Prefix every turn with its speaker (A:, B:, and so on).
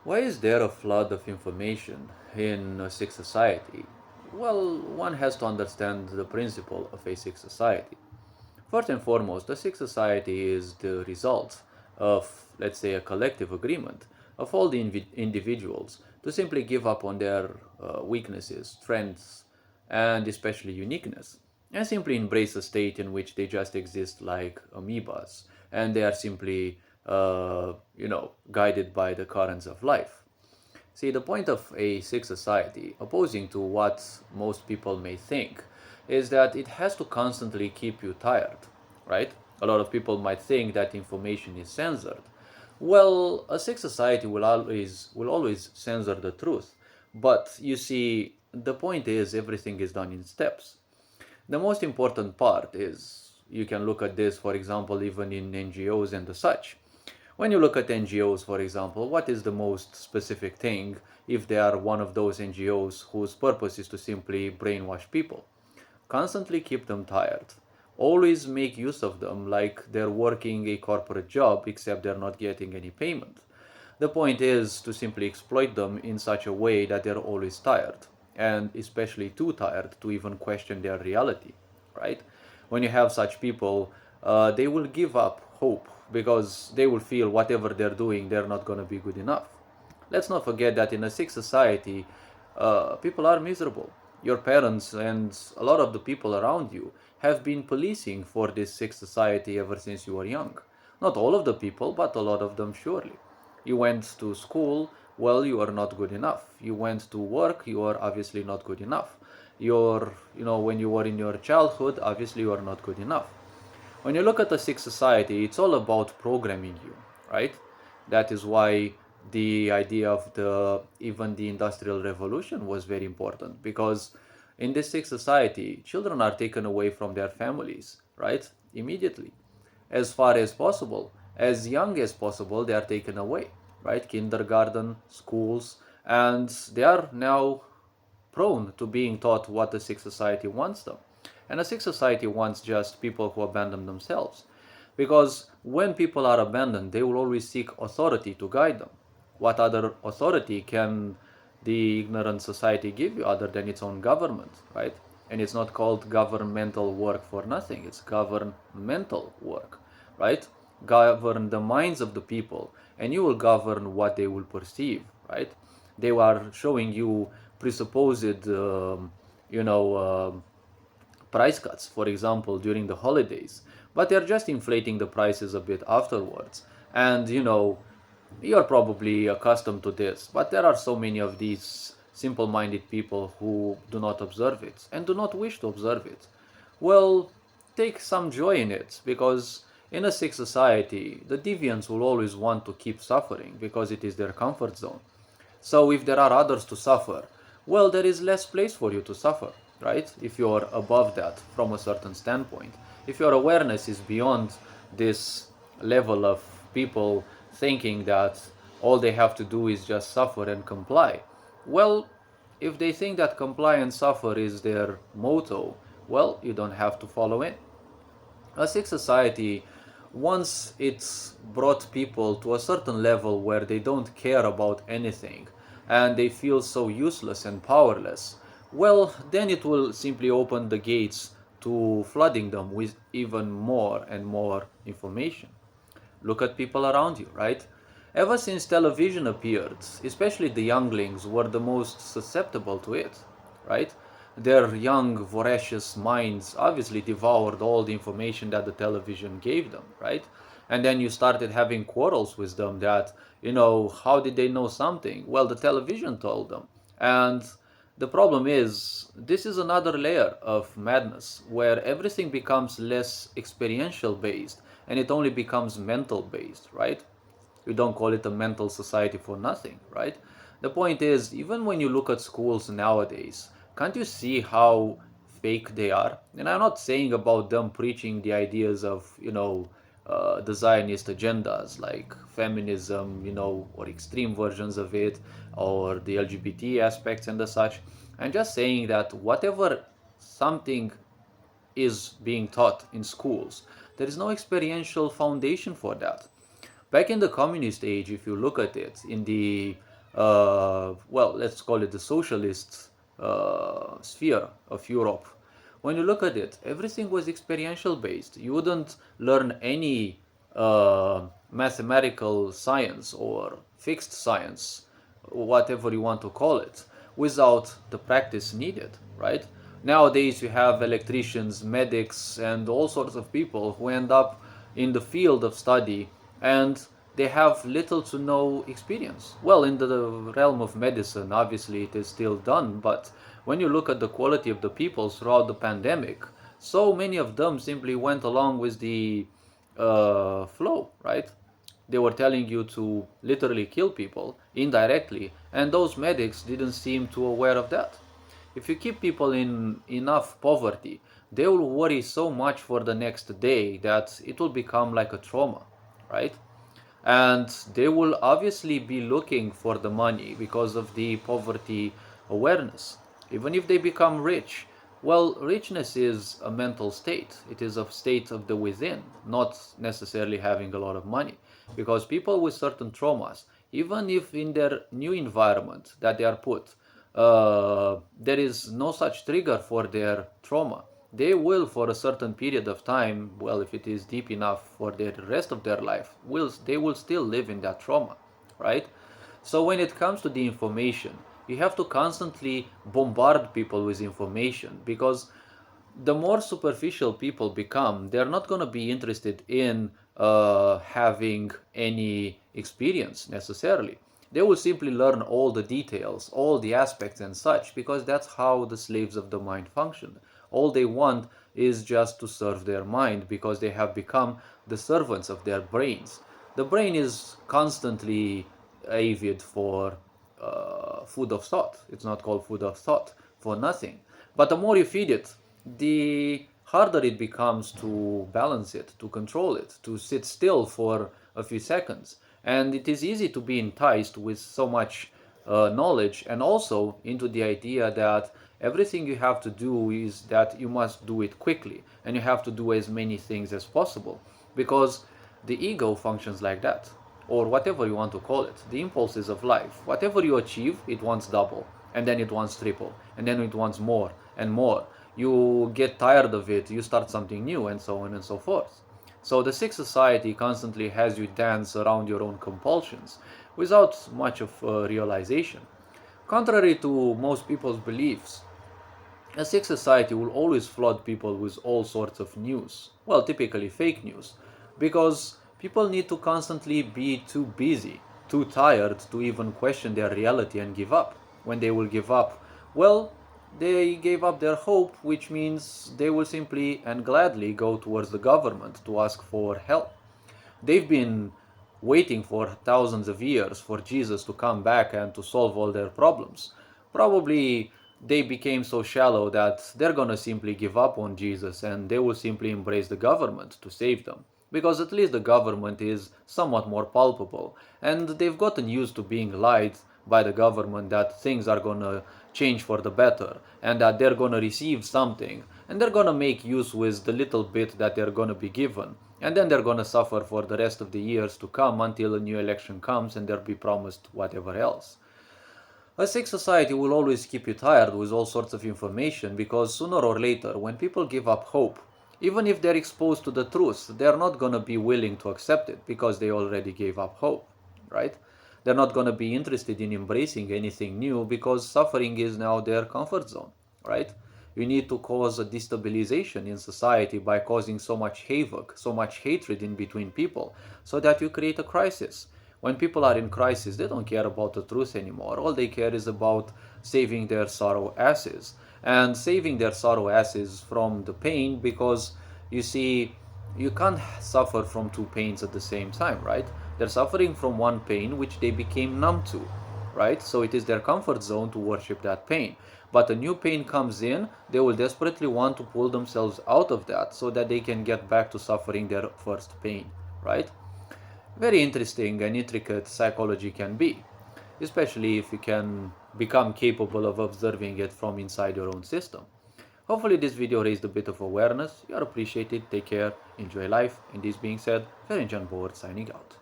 A: Why is there a flood of information in a sick society? Well, one has to understand the principle of a sick society. First and foremost, a sick society is the result of, let's say, a collective agreement of all the individuals to simply give up on their weaknesses, strengths, and especially uniqueness, and simply embrace a state in which they just exist like amoebas, and they are simply, guided by the currents of life. See, the point of a sick society, opposing to what most people may think, is that it has to constantly keep you tired, right? A lot of people might think that information is censored. Well, a sick society will always censor the truth. But you see, the point is everything is done in steps. The most important part is you can look at this, for example, even in NGOs and the such. When you look at NGOs, for example, what is the most specific thing if they are one of those NGOs whose purpose is to simply brainwash people? Constantly keep them tired. Always make use of them like they're working a corporate job except they're not getting any payment. The point is to simply exploit them in such a way that they're always tired, and especially too tired to even question their reality, right? When you have such people, they will give up hope because they will feel whatever they're doing, they're not going to be good enough. Let's not forget that in a sick society, people are miserable. Your parents and a lot of the people around you have been policing for this sick society ever since you were young. Not all of the people, but a lot of them surely. You went to school, well, you are not good enough. You went to work, you are obviously not good enough. When you were in your childhood, obviously you are not good enough. When you look at a sick society, it's all about programming you, right? That is why the idea of the industrial revolution was very important, because in this sick society, children are taken away from their families, right? Immediately, as far as possible, as young as possible, they are taken away, right? Kindergarten, schools, and they are now prone to being taught what the sick society wants them. And a sick society wants just people who abandon themselves. Because when people are abandoned, they will always seek authority to guide them. What other authority can the ignorant society give you other than its own government, right? And it's not called governmental work for nothing, it's governmental work, right? Govern the minds of the people, and you will govern what they will perceive, right? They are showing you presupposed, you know, price cuts, for example, during the holidays, but they're just inflating the prices a bit afterwards. And you're probably accustomed to this, but there are so many of these simple minded people who do not observe it and do not wish to observe it. Well, take some joy in it, because in a sick society, the deviants will always want to keep suffering because it is their comfort zone. So if there are others to suffer, well, there is less place for you to suffer, right? If you're above that from a certain standpoint. If your awareness is beyond this level of people thinking that all they have to do is just suffer and comply, well, if they think that comply and suffer is their motto, well, you don't have to follow in. A sick society, once it's brought people to a certain level where they don't care about anything and they feel so useless and powerless, well, then it will simply open the gates to flooding them with even more and more information. Look at people around you, right? Ever since television appeared, especially the younglings were the most susceptible to it, right? Their young, voracious minds obviously devoured all the information that the television gave them, right? And then you started having quarrels with them that, how did they know something? Well, the television told them. And the problem is, this is another layer of madness where everything becomes less experiential based and it only becomes mental based, right? We don't call it a mental society for nothing, right? The point is, even when you look at schools nowadays, can't you see how fake they are? And I'm not saying about them preaching the ideas of, the Zionist agendas like feminism, or extreme versions of it, or the LGBT aspects and the such. I'm just saying that whatever something is being taught in schools, there is no experiential foundation for that. Back in the communist age, if you look at it, in the well, let's call it the socialist sphere of Europe. When you look at it, everything was experiential based. You wouldn't learn any mathematical science or fixed science, whatever you want to call it, without the practice needed, right? Nowadays, you have electricians, medics, and all sorts of people who end up in the field of study and they have little to no experience. Well, in the realm of medicine, obviously it is still done, but when you look at the quality of the people throughout the pandemic, so many of them simply went along with the flow, right? They were telling you to literally kill people indirectly, and those medics didn't seem too aware of that. If you keep people in enough poverty, they will worry so much for the next day that it will become like a trauma, right? And they will obviously be looking for the money because of the poverty awareness. Even if they become rich, well, richness is a mental state. It is a state of the within, not necessarily having a lot of money. Because people with certain traumas, even if in their new environment that they are put, there is no such trigger for their trauma, they will, for a certain period of time, well, if it is deep enough for the rest of their life, they will still live in that trauma, right? So when it comes to the information, you have to constantly bombard people with information because the more superficial people become, they're not going to be interested in having any experience necessarily. They will simply learn all the details, all the aspects and such, because that's how the slaves of the mind function. All they want is just to serve their mind because they have become the servants of their brains. The brain is constantly avid for food of thought. It's not called food of thought for nothing. But the more you feed it, the harder it becomes to balance it, to control it, to sit still for a few seconds. And it is easy to be enticed with so much knowledge and also into the idea that everything you have to do is that you must do it quickly and you have to do as many things as possible because the ego functions like that, or whatever you want to call it, the impulses of life. Whatever you achieve, it wants double, and then it wants triple, and then it wants more and more. You get tired of it, you start something new, and so on and so forth. So the sick society constantly has you dance around your own compulsions without much of realization. Contrary to most people's beliefs, a sick society will always flood people with all sorts of news. Well, typically fake news. Because people need to constantly be too busy, too tired to even question their reality and give up. When they will give up, well, they gave up their hope, which means they will simply and gladly go towards the government to ask for help. They've been waiting for thousands of years for Jesus to come back and to solve all their problems. Probably they became so shallow that they're gonna simply give up on Jesus and they will simply embrace the government to save them. Because at least the government is somewhat more palpable and they've gotten used to being lied by the government that things are gonna change for the better and that they're gonna receive something and they're gonna make use with the little bit that they're gonna be given and then they're gonna suffer for the rest of the years to come until a new election comes and they'll be promised whatever else. A sick society will always keep you tired with all sorts of information because sooner or later, when people give up hope, even if they're exposed to the truth, they're not gonna be willing to accept it because they already gave up hope, right? They're not gonna be interested in embracing anything new because suffering is now their comfort zone, right? You need to cause a destabilization in society by causing so much havoc, so much hatred in between people, so that you create a crisis. When people are in crisis, they don't care about the truth anymore. All they care is about saving their sorrow asses. And saving their sorrow asses from the pain because you see, you can't suffer from two pains at the same time, right? They're suffering from one pain which they became numb to, right? So it is their comfort zone to worship that pain. But a new pain comes in, they will desperately want to pull themselves out of that so that they can get back to suffering their first pain, right? Very interesting and intricate psychology can be, especially if you can become capable of observing it from inside your own system. Hopefully this video raised a bit of awareness. You are appreciated, take care, enjoy life. And this being said, Ferenc Board signing out.